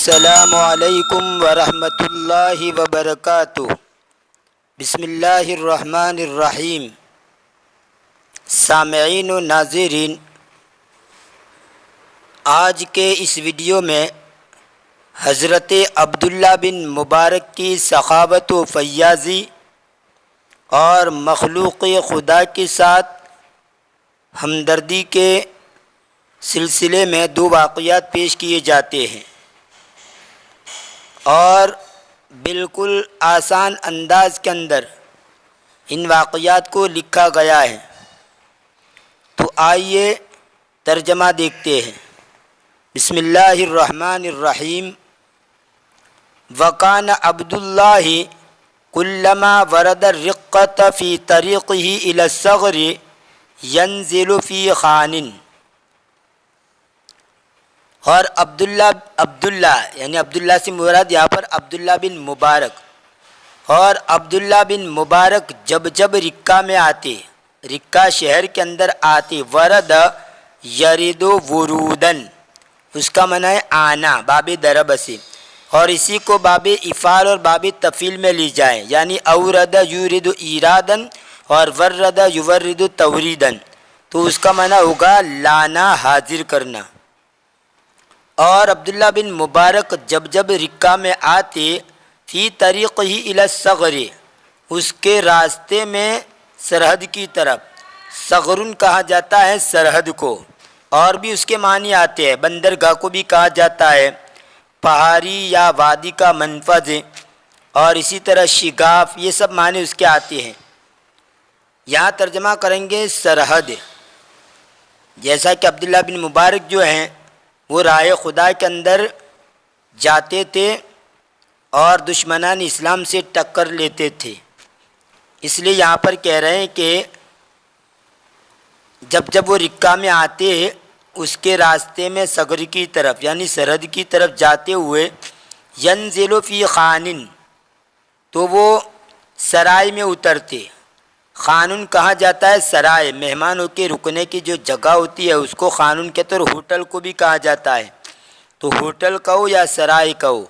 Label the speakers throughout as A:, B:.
A: السلام علیکم ورحمۃ اللہ وبرکاتہ۔ بسم اللہ الرحمن الرحیم۔ سامعین و ناظرین، آج کے اس ویڈیو میں حضرت عبداللہ بن مبارک کی سخاوت و فیاضی اور مخلوق خدا کے ساتھ ہمدردی کے سلسلے میں دو واقعات پیش کیے جاتے ہیں اور بالکل آسان انداز کے اندر ان واقعات کو لکھا گیا ہے۔ تو آئیے ترجمہ دیکھتے ہیں۔ بسم اللہ الرحمن الرحیم۔ وکان عبداللہ کلما ورد الرقۃ فی طریقہ الی الصغر ینزل فی خان۔ اور عبداللہ یعنی عبداللہ سے مراد یہاں پر عبداللہ بن مبارک، اور عبداللہ بن مبارک جب رکہ میں آتے، رکہ شہر کے اندر آتے، ورد یرد ورودن، اس کا معنی ہے آنا، باب درب سے، اور اسی کو باب افعال اور باب تفعیل میں لی جائے، یعنی اورد یورد ایرادن اور ورد یورد توریدن، تو اس کا معنی ہوگا لانا، حاضر کرنا۔ اور عبداللہ بن مبارک جب رکہ میں آتے، فی طریقہ الی الصغر، اس کے راستے میں سرحد کی طرف، صغرن کہا جاتا ہے سرحد کو، اور بھی اس کے معنی آتے ہیں، بندرگاہ کو بھی کہا جاتا ہے، پہاڑی یا وادی کا منفذ، اور اسی طرح شگاف، یہ سب معنی اس کے آتے ہیں۔ یہاں ترجمہ کریں گے سرحد، جیسا کہ عبداللہ بن مبارک جو ہیں وہ راہ خدا کے اندر جاتے تھے اور دشمنان اسلام سے ٹکر لیتے تھے، اس لیے یہاں پر کہہ رہے ہیں کہ جب وہ رکہ میں آتے اس کے راستے میں صغر کی طرف یعنی سرحد کی طرف جاتے ہوئے، ینزل فی خان، تو وہ سرائے میں اترتے۔ خانون کہا جاتا ہے سرائے، مہمانوں کے رکنے کی جو جگہ ہوتی ہے اس کو خانون کہتے ہیں، اور ہوٹل کو بھی کہا جاتا ہے، تو ہوٹل کہو یا سرائے کہو،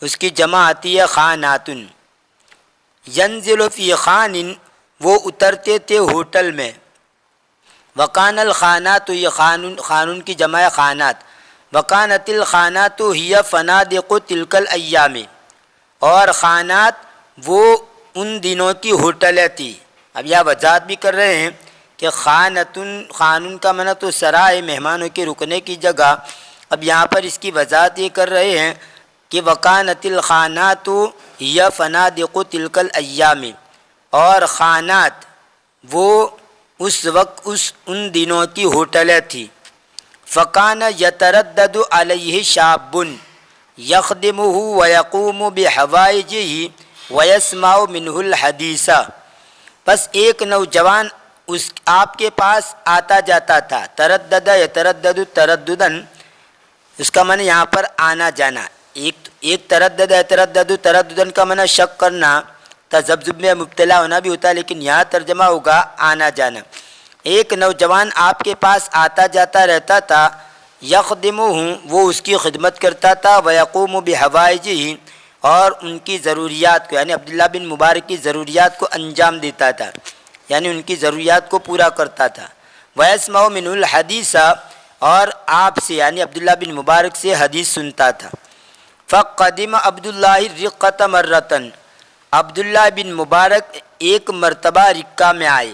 A: اس کی جمع آتی ہے خاناتن۔ ینزل فی خان، وہ اترتے تھے ہوٹل میں۔ وکان الخانات، یہ خانون کی جمع خانات، وکانت الخانات ہی فنادق تلک الایام، اور خانات وہ ان دنوں کی ہوٹلیں تھی۔ اب یہ وضاحت بھی کر رہے ہیں کہ خانون کا معنی تو سرائے، مہمانوں کے رکنے کی جگہ۔ اب یہاں پر اس کی وضاحت یہ کر رہے ہیں کہ وکانت الخانات ہی فنادق تلک الایام، اور خانات وہ اس وقت ان دنوں کی ہوٹلیں تھی۔ فکان یتردد علیہ شاب یخدمہ ویقوم بحوائجہ ویسمع منہ الحدیث، بس ایک نوجوان آپ کے پاس آتا جاتا تھا۔ تردد یتردد ترددن، اس کا معنی یہاں پر آنا جانا، ایک تردد یتردد ترددن کا معنی شک کرنا، تذبذب میں مبتلا ہونا بھی ہوتا ہے، لیکن یہاں ترجمہ ہوگا آنا جانا۔ ایک نوجوان آپ کے پاس آتا جاتا رہتا تھا، یخدمہ، وہ اس کی خدمت کرتا تھا، ویقوم بحوائجہ، اور ان کی ضروریات کو یعنی عبداللہ بن مبارک کی ضروریات کو انجام دیتا تھا، یعنی ان کی ضروریات کو پورا کرتا تھا۔ ویسمع منہ الحدیث، اور آپ سے یعنی عبداللہ بن مبارک سے حدیث سنتا تھا۔ فقدم عبداللہ الرقۃ مرۃ، عبداللہ بن مبارک ایک مرتبہ رکہ میں آئے۔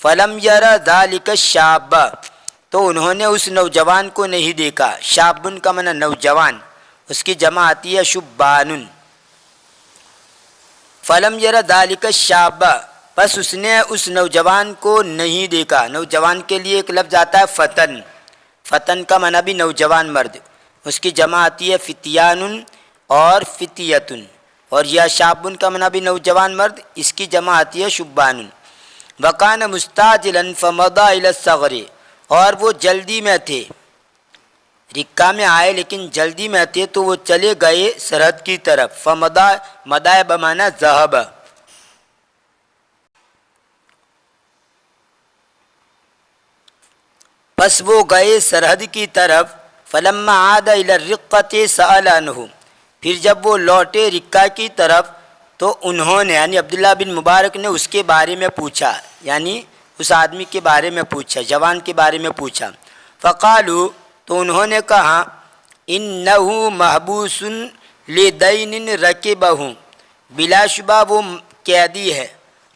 A: فلم یر ذلک الشاب، تو انہوں نے اس نوجوان کو نہیں دیکھا۔ شابن کا معنی نوجوان، اس کی جمع آتی ہے شبان۔ فلم یر ذلک الشاب، بس اس نے اس نوجوان کو نہیں دیکھا۔ نوجوان کے لیے ایک لفظ آتا ہے فتن، فتن کا معنی بھی نوجوان مرد، اس کی جمع آتی ہے فتیان اور فتیتن، اور یا شابن کا معنی بھی نوجوان مرد، اس کی جمع آتی ہے شبان۔ وکان مستعجلا فمضى الى الصغر، اور وہ جلدی میں تھے، رکہ میں آئے لیکن جلدی میں تھے، تو وہ چلے گئے سرحد کی طرف۔ مضى بمعنی ذهب، پس وہ گئے سرحد کی طرف۔ فلما عاد الى الرقۃ سأل عنہ، پھر جب وہ لوٹے رکا کی طرف تو انہوں نے یعنی عبداللہ بن مبارک نے اس کے بارے میں پوچھا، یعنی اس آدمی کے بارے میں پوچھا، جوان کے بارے میں پوچھا۔ فقالو تو انہوں نے کہا انہ محبوس لدین رکبہ، بلا شبہ وہ قیدی ہے۔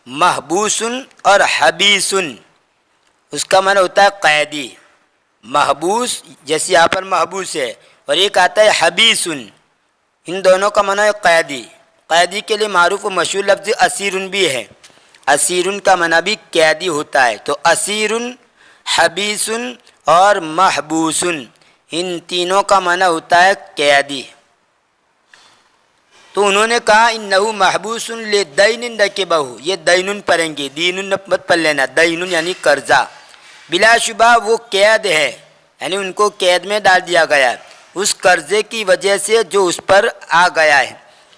A: محبوس اور حبیس اس کا معنی ہوتا ہے قیدی۔ محبوس جیسے یہاں پر محبوس ہے، اور ایک آتا ہے حبیس، ان دونوں کا معنی ہے قیدی۔ قیدی کے لیے معروف و مشہور لفظ اسیر بھی ہے، اسیر کا معنی بھی قیدی ہوتا ہے۔ تو اسیر، حبیس اور محبوس ان تینوں کا معنی ہوتا ہے قیدی۔ تو انہوں نے کہا انہ محبوس لدین رکبہ، یہ دین پڑھیں گے، دین مت پڑھ لینا، دین یعنی قرضہ۔ بلا شبہ وہ قید ہے، یعنی ان کو قید میں ڈال دیا گیا ہے اس قرضے کی وجہ سے جو اس پر آ گیا ہے۔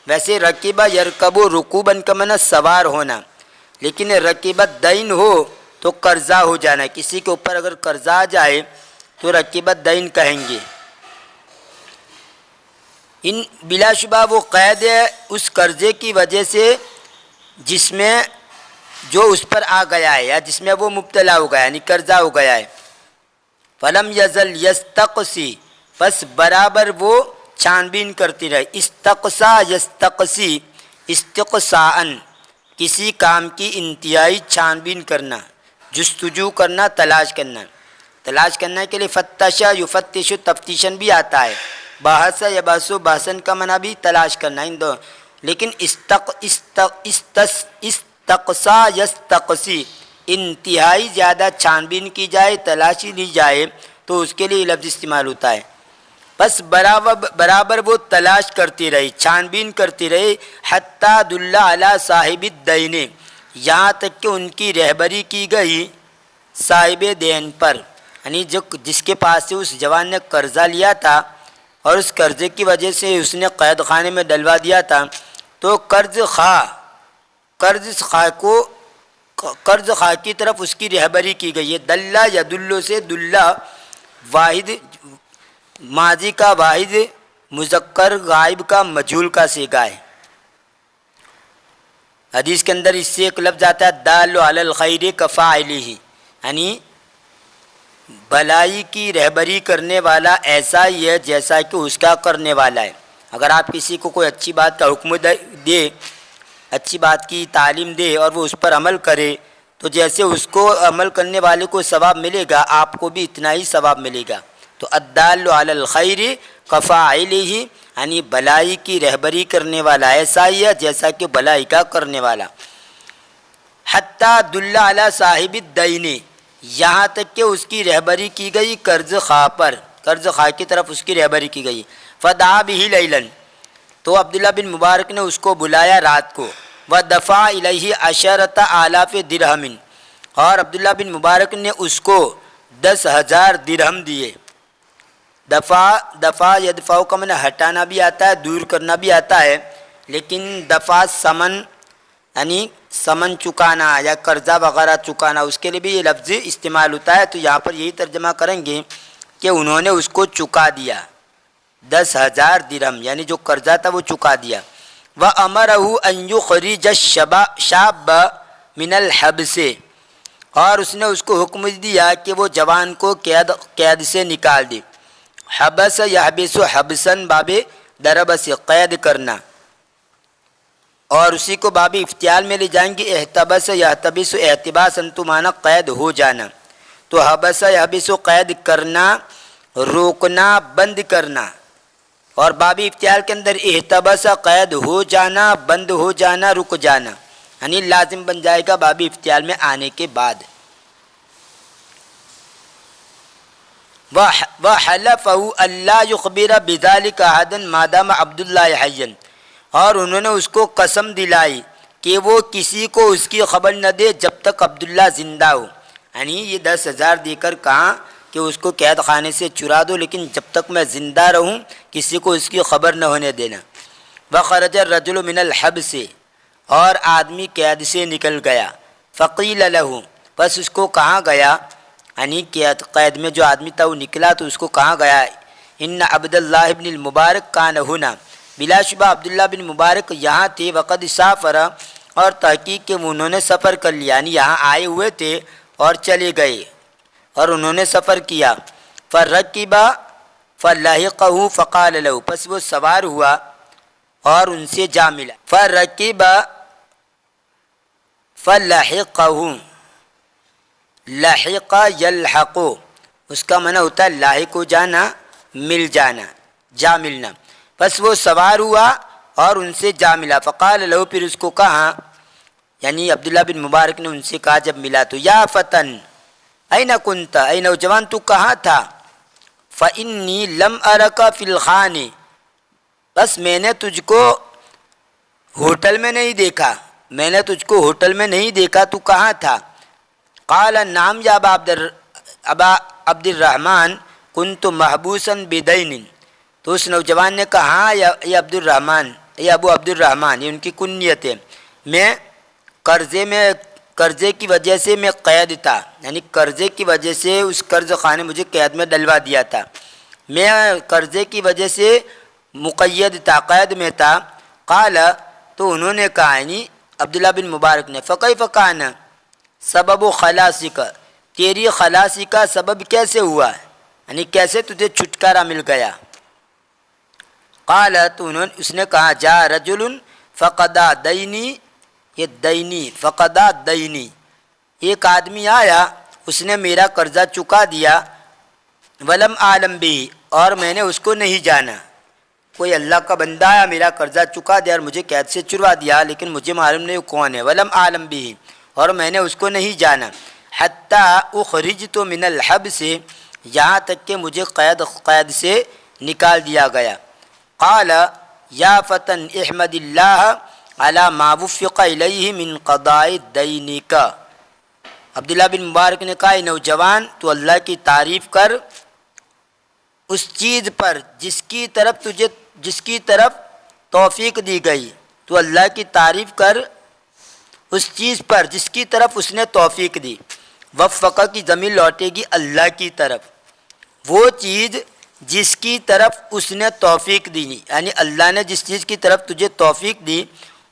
A: ویسے رکبہ یرکب رکوباً کا معنی سوار ہونا، لیکن رکبہ دین ہو تو قرضہ ہو جانا، کسی کے اوپر اگر قرضہ آ جائے تو رکبہ دین کہیں گے۔ ان بلا شبہ وہ قید ہے اس قرضے کی وجہ سے جس میں جو اس پر آ گیا ہے یا جس میں وہ مبتلا ہو گیا، یعنی قرضہ ہو گیا ہے۔ فلم یزل یستقسی، بس برابر وہ چھان بین کرتی رہے۔ استقصا یستقسی استقصاءً، کسی کام کی انتہائی چھان بین کرنا، جستجو کرنا، تلاش کرنا۔ تلاش کرنے کے لیے فتشا یفتش تفتیشن بھی آتا ہے، بحث یبحث بحثن کا معنی بھی تلاش کرنا، ان دو۔ لیکن استقصا یستقصی انتہائی زیادہ چھان بین کی جائے، تلاشی لی جائے تو اس کے لیے لفظ استعمال ہوتا ہے۔ بس برابر وہ تلاش کرتی رہی، چھان بین کرتی رہی، حتیٰ دل علی صاحب الدین، یہاں تک کہ ان کی رہبری کی گئی صاحب دین پر، یعنی جس کے پاس سے اس جوان نے قرضہ لیا تھا اور اس قرضے کی وجہ سے اس نے قید خانے میں ڈلوا دیا تھا، تو قرض خواہ کی طرف اس کی رہبری کی گئی ہے۔ دلہ یا دلو سے دلہ واحد ماضی کا واحد، مذکر غائب کا مجہول کا صیغہ ہے۔ حدیث کے اندر اس سے ایک لفظ آتا ہے دال علی الخیر کفاعلہ، یعنی بھلائی کی رہبری کرنے والا ایسا ہی ہے جیسا کہ اس کا کرنے والا ہے۔ اگر آپ کسی کو کوئی اچھی بات کا حکم دے، اچھی بات کی تعلیم دے اور وہ اس پر عمل کرے تو جیسے اس کو عمل کرنے والے کو ثواب ملے گا آپ کو بھی اتنا ہی ثواب ملے گا۔ تو الدال علی الخیر کفاعلہ، یعنی بھلائی کی رہبری کرنے والا ایسا ہی ہے جیسا کہ بھلائی کا کرنے والا۔ حتیٰ دل علی صاحب الدین، یہاں تک کہ اس کی رہبری کی گئی قرض خواہ پر، قرض خواہ کی طرف اس کی رہبری کی گئی۔ فدعا بہ لیلا، تو عبداللہ بن مبارک نے اس کو بلایا رات کو۔ ودفع الیہ 10,000 درہم، اور عبداللہ بن مبارک نے اس کو 10,000 درہم دیے۔ دفع یدفع کا معنی ہٹانا بھی آتا ہے، دور کرنا بھی آتا ہے، لیکن دفع سمن یعنی سمن چکانا یا قرضہ وغیرہ چکانا، اس کے لیے بھی یہ لفظ استعمال ہوتا ہے۔ تو یہاں پر یہی ترجمہ کریں گے کہ انہوں نے اس کو چکا دیا 10,000 درہم، یعنی جو قرضہ تھا وہ چکا دیا۔ وَأَمَرَهُ أَن يُخْرِجَ الشَّابَّ مِنَ الْحَبْسِ، اور اس نے اس کو حکم دیا کہ وہ جوان کو قید سے نکال دے۔ حبس یحبس حبسن باب درب سے قید کرنا، اور اسی کو باب افتعال میں لے جائیں گے۔ احتبس یحتبس احتباسن تو معنی قید ہو جانا، تو حبس یحبس قید کرنا، روکنا، بند کرنا، اور باب افتعال کے اندر احتبس قید ہو جانا، بند ہو جانا، رک جانا، یعنی لازم بن جائے گا باب افتعال میں آنے کے بعد۔ وَحَلَفَهُ أَلَّا يُخْبِرَ بِذَلِكَ أَحَدًا مَا دَامَ عَبْدُ اللَّهِ حَيًّا، اور انہوں نے اس کو قسم دلائی کہ وہ کسی کو اس کی خبر نہ دے جب تک عبداللہ زندہ ہو، یعنی یہ 10,000 دے کر کہا کہ اس کو قید خانے سے چرا دو، لیکن جب تک میں زندہ رہوں کسی کو اس کی خبر نہ ہونے دینا۔ وَخَرَجَ الرَّجُلُ مِنَ الْحَبْسِ، اور آدمی قید سے نکل گیا۔ فَقِيلَ لَهُ، پس اس کو کہا گیا، یعنی قید میں جو آدمی تھا وہ نکلا تو اس کو کہا گیا، ان عبداللہ ابن المبارک کان ہنا، بلا شبہ عبداللہ بن مبارک یہاں تھے، وقد سافر، اور تحقیق کہ انہوں نے سفر کر لیا، یعنی یہاں آئے ہوئے تھے اور چلے گئے اور انہوں نے سفر کیا۔ فرکب فلحقہ فقال له، پس وہ سوار ہوا اور ان سے جا ملا۔ فرکب فلحقہ، لحق یلحق، اس کا معنی ہوتا ہے لاحق ہو جانا، مل جانا، جا ملنا۔ پس وہ سوار ہوا اور ان سے جا ملا۔ فقال له، پھر اس کو کہا، یعنی عبداللہ بن مبارک نے ان سے کہا جب ملا تو، یا فتن این کنت، اے نوجوان تو کہاں تھا؟ فانی لم ارک فی الخان، بس میں نے تجھ کو ہوٹل میں نہیں دیکھا، میں نے تجھ کو ہوٹل میں نہیں دیکھا، تو کہاں تھا؟ قال نعم یا ابا عبد الرحمن کنت محبوسا بدین، تو اس نوجوان نے کہا ہاں یہ عبد الرحمن، یہ ابو عبد الرحمن، یہ ان کی کنیت ہے، میں قرضے کی وجہ سے میں قید تھا، یعنی قرضے کی وجہ سے اس قرض خواہ نے مجھے قید میں ڈلوا دیا تھا، میں قرضے کی وجہ سے مقید تھا، قید میں تھا۔ قال، تو انہوں نے کہا، یعنی عبداللہ بن مبارک نے، فکیف کان سبب خلاصک، تیری خلاصی کا سبب کیسے ہوا، یعنی کیسے تجھے چھٹکارا مل گیا؟ قال، تو اس نے کہا، جا رجل فقدا دینی، یہ دینی فقدا دینی، ایک آدمی آیا اس نے میرا قرضہ چکا دیا، ولم عالم بھی، اور میں نے اس کو نہیں جانا، کوئی اللہ کا بندہ آیا میرا قرضہ چکا دیا اور مجھے قید سے چھڑوا دیا، لیکن مجھے معلوم نہیں کون ہے، ولم عالم بھی، اور میں نے اس کو نہیں جانا، حتی اخرجت من الحبس، یہاں تک کہ مجھے قید سے نکال دیا گیا۔ قال یا فتن احمد اللہ علی ما وفق الیہ من قضاء دینک، عبداللہ بن مبارک نے کہا، اے نوجوان تو اللہ کی تعریف کر اس چیز پر جس کی طرف توفیق دی گئی، تو اللہ کی تعریف کر اس چیز پر جس کی طرف اس نے توفیق دی۔ وفقہ کی ضمیر لوٹے گی اللہ کی طرف، وہ چیز جس کی طرف اس نے توفیق دی، یعنی اللہ نے جس چیز کی طرف تجھے توفیق دی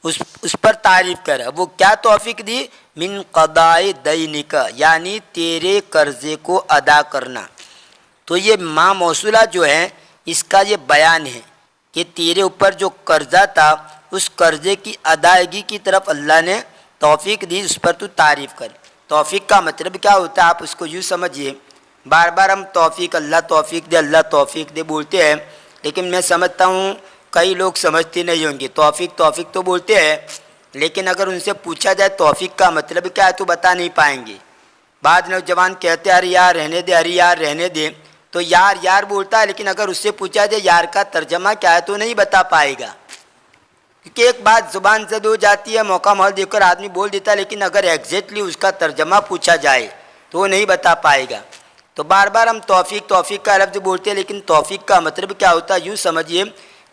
A: اس پر تعریف کر۔ وہ کیا توفیق دی؟ من قضاء دینک، یعنی تیرے قرضے کو ادا کرنا۔ تو یہ ما موصولہ جو ہے اس کا یہ بیان ہے کہ تیرے اوپر جو قرضہ تھا اس قرضے کی ادائیگی کی طرف اللہ نے توفیق دی، اس پر تو تعریف کر۔ توفیق کا مطلب کیا ہوتا ہے آپ اس کو یوں سمجھیے، بار بار ہم توفیق اللہ توفیق دے اللہ توفیق دے بولتے ہیں، لیکن میں سمجھتا ہوں کئی لوگ سمجھتے نہیں ہوں گے، توفیق توفیق تو بولتے ہیں، لیکن اگر ان سے پوچھا جائے توفیق کا مطلب کیا ہے تو بتا نہیں پائیں گے۔ بعض نوجوان کہتے ہیں ارے یار رہنے دے، ارے یار رہنے دے، تو یار یار بولتا ہے، لیکن اگر اس سے پوچھا جائے یار کا ترجمہ کیا ہے تو نہیں بتا پائے گا، کیونکہ ایک بات زبان زد ہو جاتی ہے، موقع مال دیکھ کر آدمی بول دیتا ہے، لیکن اگر ایگزیکٹلی اس کا ترجمہ پوچھا جائے تو وہ نہیں بتا پائے گا۔ تو بار بار ہم توفیق توفیق کا لفظ بولتے ہیں، لیکن توفیق کا مطلب کیا ہوتا ہے یوں سمجھیے،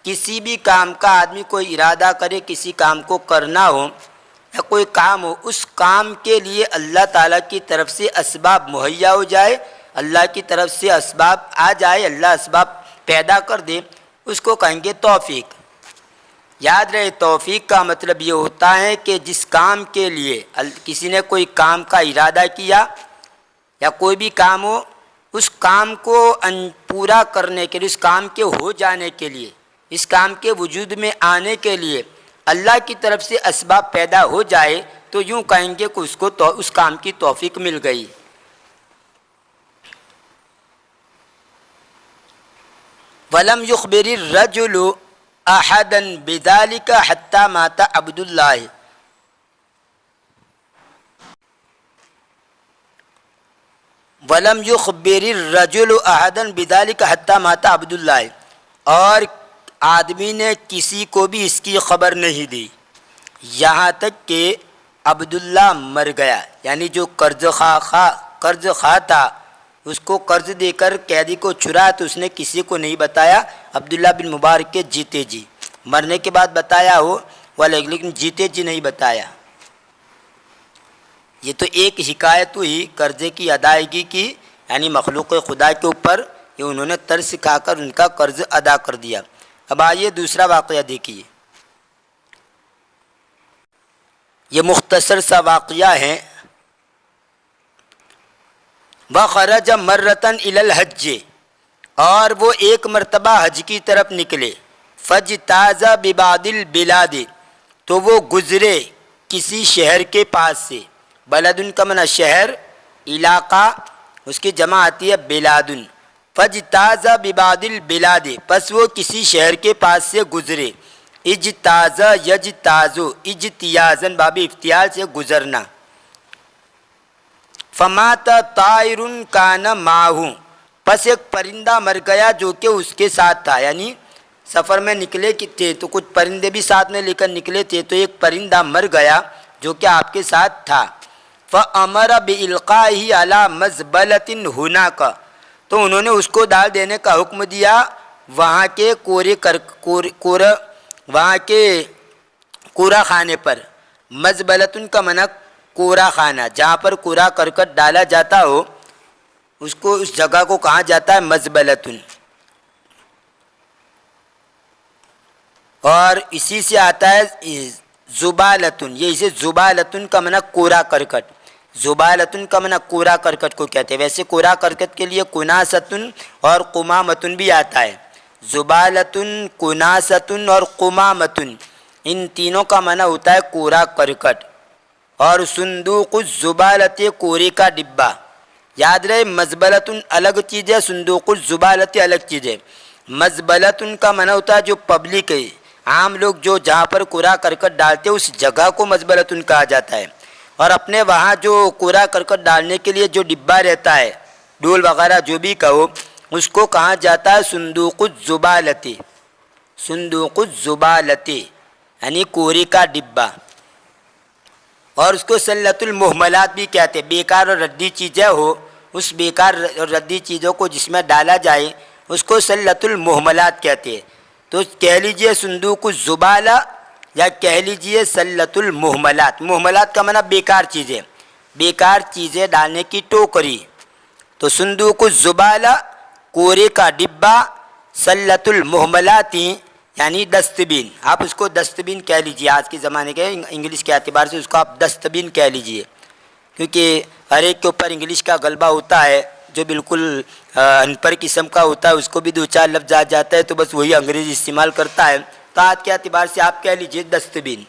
A: کسی بھی کام کا آدمی کوئی ارادہ کرے، کسی کام کو کرنا ہو یا کوئی کام ہو، اس کام کے لیے اللہ تعالیٰ کی طرف سے اسباب مہیا ہو جائے، اللہ کی طرف سے اسباب آ جائے، اللہ اسباب پیدا کر دے، اس کو کہیں گے توفیق۔ یاد رہے توفیق کا مطلب یہ ہوتا ہے کہ جس کام کے لیے کسی نے کوئی کام کا ارادہ کیا یا کوئی بھی کام ہو، اس کام کو پورا کرنے کے لیے، اس کام کے ہو جانے کے لیے، اس کام کے وجود میں آنے کے لیے اللہ کی طرف سے اسباب پیدا ہو جائے تو یوں کہیں گے کہ اس کو اس کام کی توفیق مل گئی۔ وَلَمْ يُخْبِرِ الرَّجُلُ أَحَدًا بِذَلِكَ حَتَّى مَاتَ عَبْدُ اللَّهِ، وَلَمْ يُخْبِرِ الرَّجُلُ أَحَدًا بِذَلِكَ حَتَّى مَاتَ عَبْدُ اللَّهِ، اور آدمی نے کسی کو بھی اس کی خبر نہیں دی یہاں تک کہ عبداللہ مر گیا، یعنی جو قرض خواہ تھا اس کو قرض دے کر قیدی کو چھڑا تو اس نے کسی کو نہیں بتایا، عبداللہ بن مبارک کے جیتے جی، مرنے کے بعد بتایا ہو لیکن جیتے جی نہیں بتایا۔ یہ تو ایک حکایت ہوئی قرضے کی ادائیگی کی، یعنی مخلوق خدا کے اوپر یہ انہوں نے ترس کھا کر ان کا قرض ادا کر دیا۔ اب آئیے دوسرا واقعہ دیکھیے، یہ مختصر سا واقعہ ہے۔ وَخَرَجَ مَرَّةً إِلَى الْحَجِّ، اور وہ ایک مرتبہ حج کی طرف نکلے۔ فَاجْتَازَ بِبَعْضِ الْبِلَادِ، تو وہ گزرے کسی شہر کے پاس سے۔ بلدن کا معنی شہر، علاقہ، اس کی جمع آتی ہے بلادن۔ فَاجْتَازَ بِبَعْضِ الْبِلَادِ، پس وہ کسی شہر کے پاس سے گزرے۔ اجتاز یجتازو، اجتیازن باب افتیال سے گزرنا۔ فمات طائر کان معه، پس ایک پرندہ مر گیا جو کہ اس کے ساتھ تھا، یعنی سفر میں نکلے تھے تو کچھ پرندے بھی ساتھ میں لے کر نکلے تھے، تو ایک پرندہ مر گیا جو کہ آپ کے ساتھ تھا۔ فَأَمَرَ بِإِلْقَائِهِ عَلَى مَزْبَلَةٍ هُنَاكَ، تو انہوں نے اس کو ڈال دینے کا حکم دیا وہاں کے وہاں کے کوڑا خانے پر۔ مزبلتن کا معنی کوڑا خانہ، جہاں پر کوڑا کرکٹ ڈالا جاتا ہو اس کو، اس جگہ کو کہا جاتا ہے مزبلتن۔ اور اسی سے آتا ہے زبالتن، یہ اسے زبالتن کا معنی کوڑا کرکٹ، زبالتن کا معنی کوڑا کرکٹ کو کہتے ہیں۔ ویسے کوڑا کرکٹ کے لیے کناستن اور قمامتن بھی آتا ہے۔ زبالتن، کناستن اور قمامتن، ان تینوں کا معنی ہوتا ہے کوڑا کرکٹ۔ اور صندوق الزبالت، کوڑے کا ڈبہ۔ یاد رہے مزبلتن الگ چیز ہے، صندوق الزبالت الگ چیز ہے۔ مزبلتن کا معنی ہوتا ہے جو پبلک ہے، عام لوگ جو جہاں پر کوڑا کرکٹ ڈالتے ہیں اس جگہ کو مزبلتن کہا جاتا ہے۔ اور اپنے وہاں جو کوڑا کرکٹ ڈالنے کے لیے جو ڈبہ رہتا ہے، ڈول وغیرہ جو بھی کہو، اس کو کہا جاتا ہے صندوق الزبالت، صندوق الزبالت یعنی کوڑے کا ڈبہ۔ اور اس کو سلۃ المہملات بھی کہتے ہیں، بیکار اور ردی چیزیں ہو، اس بیکار اور ردی چیزوں کو جس میں ڈالا جائے اس کو سلۃ المہملات کہتے ہیں۔ تو کہہ لیجئے صندوق الزبالہ یا کہہ لیجئے سلۃ المہملات۔ مہملات کا معنی بیکار چیزیں، بیکار چیزیں ڈالنے کی ٹوکری۔ تو صندوق الزبالہ کوڑے کا ڈبہ، سلۃ المہملات یعنی ڈسٹ بین، آپ اس کو ڈسٹ بین کہہ لیجئے، آج کے زمانے کے انگلش کے اعتبار سے اس کو آپ ڈسٹ بین کہہ لیجئے، کیونکہ ہر ایک کے اوپر انگلش کا غلبہ ہوتا ہے، جو بالکل ان پڑھ قسم کا ہوتا ہے اس کو بھی دو چار لفظ آ جاتا ہے تو بس وہی انگریزی استعمال کرتا ہے، تو آج کے اعتبار سے آپ کہہ لیجئے ڈسٹ بین۔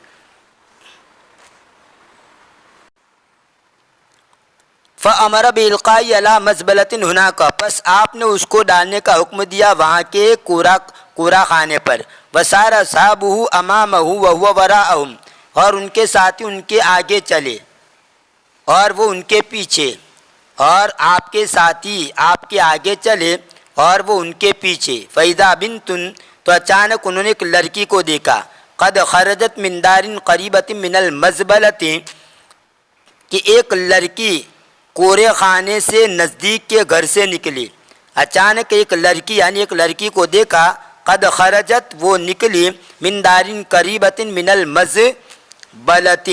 A: فَأَمَرَ بِإِلْقَائِهِ عَلَى مَزْبَلَةٍ هُنَاكَ، پس آپ نے اس کو ڈالنے کا حکم دیا وہاں کے کوڑا خانے پر۔ وَسَارَ أَصْحَابُهُ أَمَامَهُ وَهُوَ وَرَاءَهُمْ، اور ان کے ساتھی ان کے آگے چلے اور وہ ان کے پیچھے، اور آپ کے ساتھی آپ کے آگے چلے اور وہ ان کے پیچھے۔ فَإِذَا بِنْتٌ، تو اچانک انہوں نے ایک لڑکی کو دیکھا، قَدْ خَرَجَتْ مِنْ دَارٍ قَرِيبَةٍ مِنَ الْمَزْبَلَةِ، کہ ایک لڑکی کوڑے خانے سے نزدیک کے گھر سے نکلی۔ اچانک ایک لڑکی یعنی ایک لڑکی کو دیکھا، قد خرجت، وہ نکلی، من دارن قریبۃ من المزبلۃ،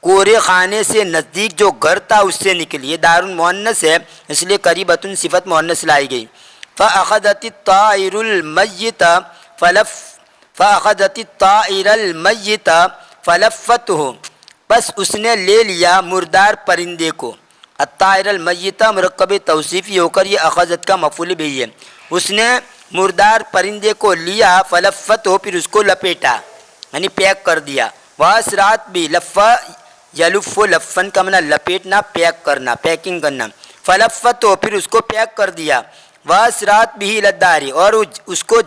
A: کوڑے خانے سے نزدیک جو گھر تھا اس سے نکلی۔ یہ دار مؤنث ہے اس لیے قریبۃ صفت مؤنث لائی گئی۔ فاخذت الطائر المیت فلفته، بس اس نے لے لیا مردار پرندے کو۔ الطائر المیتہ مرکب توصیفی ہو کر یہ اخذت کا مفعول بھی ہے۔ اس نے مردار پرندے کو لیا، فلفت ہو، پھر اس کو لپیٹا یعنی پیک کر دیا۔ واسرات بھی لفا یلف لفن کا معنی لپیٹنا، پیک کرنا، پیکنگ کرنا۔ فلفت ہو، پھر اس کو پیک کر دیا۔ واسرات بھی لداری، اور اس کو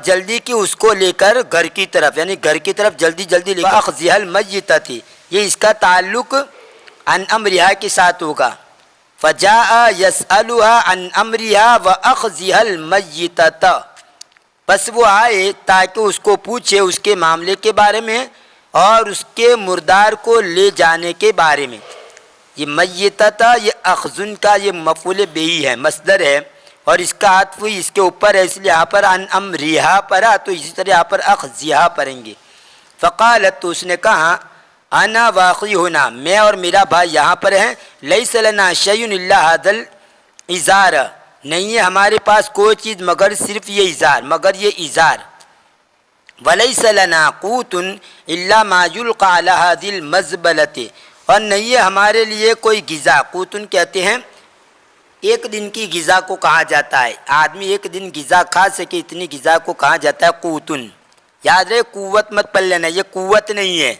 A: جلدی کی اس کو لے کر گھر کی طرف، یعنی گھر کی طرف جلدی جلدی لے کر۔ اخذها المیتہ تھی، یہ اس کا تعلق عن امرها کے ساتھ ہوگا۔ فجاء يسألها عن امرها واخذها المیتۃ، پس وہ آئے تاکہ اس کو پوچھے اس کے معاملے کے بارے میں اور اس کے مردار کو لے جانے کے بارے میں۔ یہ میتۃ، یہ اخذن کا یہ مفعول بہ ہے، مصدر ہے، اور اس کا عطف اس کے اوپر ہے، اس لیے یہاں پر عن امرها پڑھا تو اسی طرح یہاں پر اخذها پڑھیں گے۔ فقالت، تو اس نے کہا، انا واقعی ہونا، میں اور میرا بھائی یہاں پر ہیں، لیس لنا شیء الا ھذا الازار، نہیں ہے ہمارے پاس کوئی چیز مگر صرف یہ ازار، مگر یہ ازار، ولیس لنا قوت الا ما یلقى علی هذه المزبلۃ، اور نہیں ہے ہمارے لیے کوئی غذا، قوتن کہتے ہیں ایک دن کی غذا کو کہا جاتا ہے، آدمی ایک دن غذا کھا سکے اتنی غذا کو کہا جاتا ہے قوتن۔ یاد رہے قوت مت پڑھ لینا، یہ قوت نہیں ہے،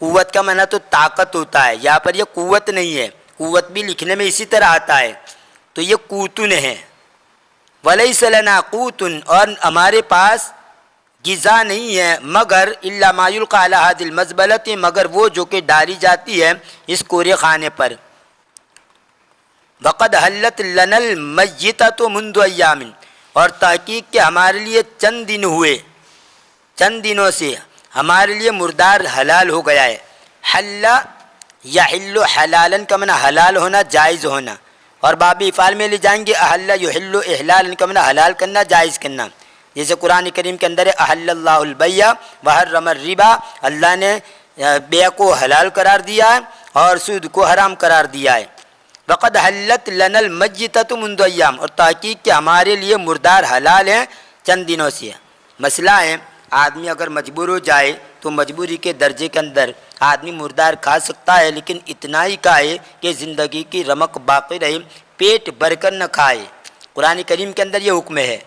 A: قوت کا معنی تو طاقت ہوتا ہے، یہاں پر یہ قوت نہیں ہے، قوت بھی لکھنے میں اسی طرح آتا ہے، تو یہ قوتن ہے۔ ولیس لنا قوتن، اور ہمارے پاس غذا نہیں ہے مگر الا ما یلقى علی هذه المزبلۃ، مگر وہ جو کہ ڈالی جاتی ہے اس کوڑے خانے پر۔ وقد حلت لنا المیتۃ منذ ایام، اور تحقیق کہ ہمارے لیے چند دن ہوئے، چند دنوں سے ہمارے لیے مردار حلال ہو گیا ہے۔ حل یحل حلالا کا معنی حلال ہونا، جائز ہونا، اور باب افعال میں لے جائیں گے احل یحل احلالا کا معنی حلال کرنا، جائز کرنا، جیسے قرآن کریم کے اندر ہے احل اللہ البیع وحرم الربا، اللہ نے بیع کو حلال قرار دیا ہے اور سود کو حرام قرار دیا ہے۔ وقد حلت لنا المیتۃ منذ ایام، اور تحقیق کہ ہمارے لیے مردار حلال ہیں چند دنوں سے۔ مسئلہ ہے آدمی اگر مجبور ہو جائے تو مجبوری کے درجے کے اندر آدمی مردار کھا سکتا ہے، لیکن اتنا ہی کھائے کہ زندگی کی رمق باقی رہے، پیٹ بھر کر نہ کھائے۔ قرآن کریم کے اندر یہ حکم ہے،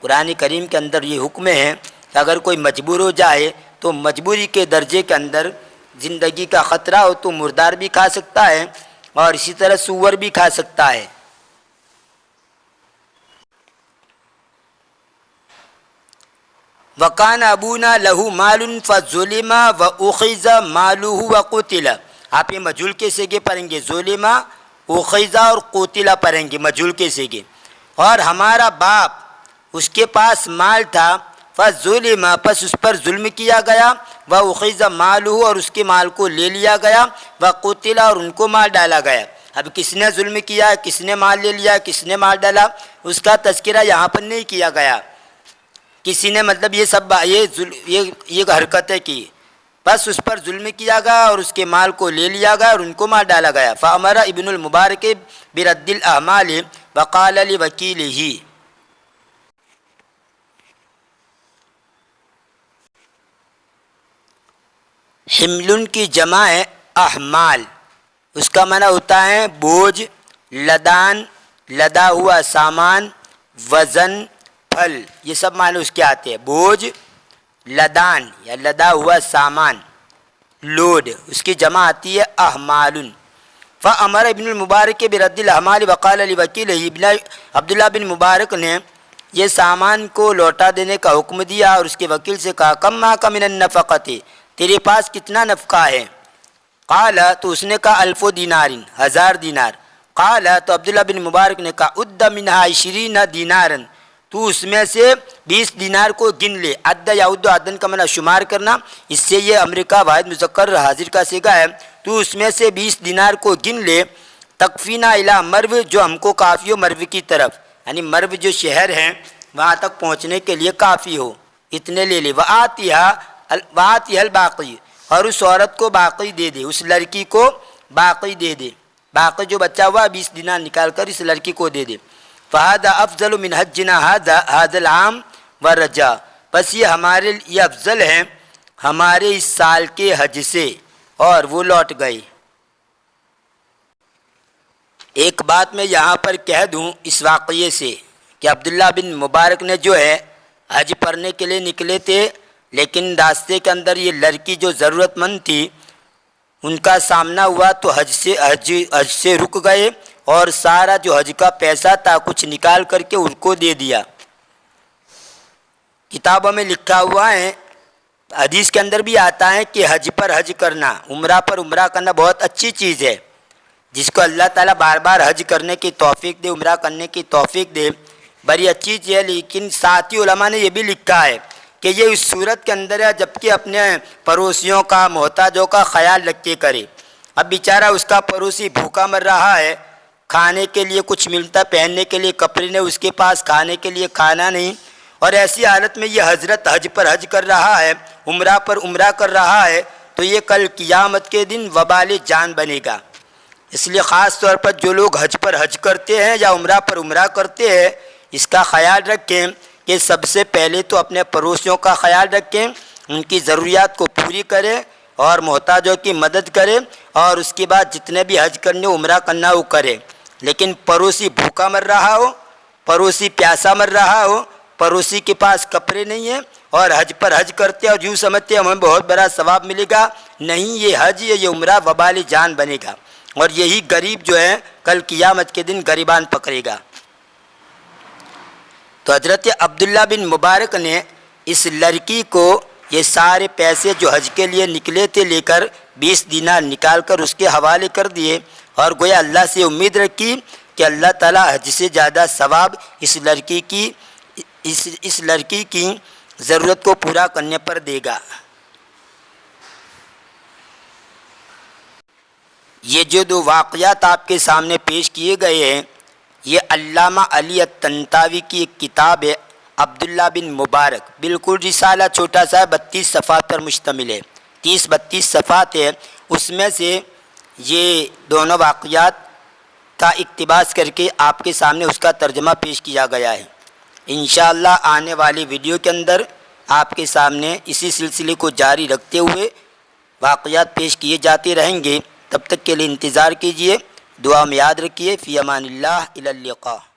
A: قرآن کریم کے اندر یہ حکم ہے کہ اگر کوئی مجبور ہو جائے تو مجبوری کے درجے کے اندر زندگی کا خطرہ ہو تو مردار بھی کھا سکتا ہے اور اسی طرح سور بھی کھا سکتا ہے۔ وَقَانَ أَبُونَا لَهُ مَالٌ فَظُلِمَ وَأُخِذَ مَالُهُ وَقُتِلَ، آپ یہ مجهول کے سیغے پڑھیں گے، ظلم اخذ اور قتل پڑھیں گے مجهول کے سیغے۔ اور ہمارا باپ اس کے پاس مال تھا، فظلم پس اس پر ظلم کیا گیا، وَأُخِذَ مَالُهُ اور اس کے مال کو لے لیا گیا، وَقُتِلَ اور ان کو مار ڈالا گیا۔ اب کس نے ظلم کیا، کس نے مال لے لیا، کس نے مار ڈالا، اس کا تذکرہ یہاں پر نہیں کیا گیا۔ کسی نے مطلب یہ سب یہ حرکتیں کی، بس اس پر ظلم کیا گیا اور اس کے مال کو لے لیا گیا اور ان کو مار ڈالا گیا۔ فَأَمَرَ ابن المبارک بِرَدِّ الْأَعْمَالِ وَقَالَ لِوَكِيلِهِ، حمل کی جمع ہے احمال، اس کا معنی ہوتا ہے بوجھ، لدان، لدا ہوا سامان، وزن، پھل، یہ سب معنی اس کے آتے ہیں۔ بوجھ، لدان یا لدا ہوا سامان، لوڈ، اس کی جمع آتی ہے احمال۔ فَأَمَرَ ابن المبارک بِرَدِّ الْأَعْمَالِ وَقَالَ لِوَكِيلِهِ، ابن عبداللہ بن مبارک نے یہ سامان کو لوٹا دینے کا حکم دیا اور اس کے وکیل سے کہا کم مَعَكَ مِنَ النَّفَقَةِ، تیرے پاس کتنا نفقہ ہے؟ قال، تو اس نے کہا 1000 دینار، 1000 دینار۔ قال، تو عبداللہ بن مبارک نے کہا عد منها 20 دینارا، تو اس میں سے 20 دینار کو گن لے۔ عد یا عد، عدن کا معنی شمار کرنا، اس سے یہ امریکہ واحد مذکر حاضر کا صیغہ ہے، تو اس میں سے 20 دینار کو گن لے، تکفینا الی مرو، جو ہم کو کافی ہو مرو کی طرف، یعنی مرو جو شہر ہے وہاں تک پہنچنے کے لیے کافی ہو، اتنے لے لے۔ وَآتِهَا الْبَاقِي، اور اس عورت کو باقی دے دے، اس لڑکی کو باقی دے دے، باقی جو بچہ ہوا 20 دینار نکال کر اس لڑکی کو دے دے۔ فَهَذَا أَفْضَلُ مِنْ حَجِّنَا هَذَا الْعَامِ وَالرَّجَاءِ، بس یہ ہمارے یہ افضل ہے ہمارے اس سال کے حج سے، اور وہ لوٹ گئے۔ ایک بات میں یہاں پر کہہ دوں اس واقعے سے کہ عبداللہ بن مبارک نے جو ہے حج پڑھنے کے لیے نکلے تھے، لیکن راستے کے اندر یہ لڑکی جو ضرورت مند تھی ان کا سامنا ہوا تو حج سے رک گئے اور سارا جو حج کا پیسہ تھا کچھ نکال کر کے ان کو دے دیا۔ کتابوں میں لکھا ہوا ہے، حدیث کے اندر بھی آتا ہے کہ حج پر حج کرنا، عمرہ پر عمرہ کرنا بہت اچھی چیز ہے، جس کو اللہ تعالیٰ بار بار حج کرنے کی توفیق دے، عمرہ کرنے کی توفیق دے، بڑی اچھی چیز ہے۔ لیکن ساتھی علماء نے یہ بھی لکھا ہے کہ یہ اس صورت کے اندر ہے جبکہ اپنے پڑوسیوں کا، محتاجوں کا خیال رکھ کے کرے۔ اب بیچارہ اس کا پڑوسی بھوکا مر رہا ہے، کھانے کے لیے کچھ ملتا، پہننے کے لیے کپڑے نہیں، اس کے پاس کھانے کے لیے کھانا نہیں، اور ایسی حالت میں یہ حضرت حج پر حج کر رہا ہے، عمرہ پر عمرہ کر رہا ہے، تو یہ کل قیامت کے دن وبال جان بنے گا۔ اس لیے خاص طور پر جو لوگ حج پر حج کرتے ہیں یا عمرہ پر عمرہ کرتے ہیں، اس کا خیال رکھیں کہ سب سے پہلے تو اپنے پڑوسیوں کا خیال رکھیں، ان کی ضروریات کو پوری کریں اور محتاجوں کی مدد کریں، اور اس کے بعد جتنے بھی حج کرنے عمرہ کرنا وہ کریں۔ لیکن پڑوسی بھوکا مر رہا ہو، پڑوسی پیاسا مر رہا ہو، پڑوسی کے پاس کپڑے نہیں ہیں اور حج پر حج کرتے اور یوں سمجھتے ہمیں بہت بڑا ثواب ملے گا، نہیں، یہ حج یہ عمرہ وبال جان بنے گا، اور یہی غریب جو ہے کل قیامت کے دن گریبان پکڑے گا۔ تو حضرت عبداللہ بن مبارک نے اس لڑکی کو یہ سارے پیسے جو حج کے لیے نکلے تھے لے کر 20 دینار نکال کر اس کے حوالے کر دیے، اور گویا اللہ سے امید رکھی کہ اللہ تعالیٰ حج سے زیادہ ثواب اس لڑکی کی ضرورت کو پورا کرنے پر دے گا۔ یہ جو دو واقعات آپ کے سامنے پیش کیے گئے ہیں، یہ علامہ علی الطنطاوی کی ایک کتاب ہے عبداللہ بن مبارک، بالکل رسالہ چھوٹا سا 32 صفحات پر مشتمل ہے، 30-32 صفحات ہے، اس میں سے یہ دونوں واقعات کا اقتباس کر کے آپ کے سامنے اس کا ترجمہ پیش کیا گیا ہے۔ انشاءاللہ آنے والی ویڈیو کے اندر آپ کے سامنے اسی سلسلے کو جاری رکھتے ہوئے واقعات پیش کیے جاتے رہیں گے، تب تک کے لیے انتظار کیجیے، دعا میں یاد رکھیے، فی امان اللہ، الی اللقاء۔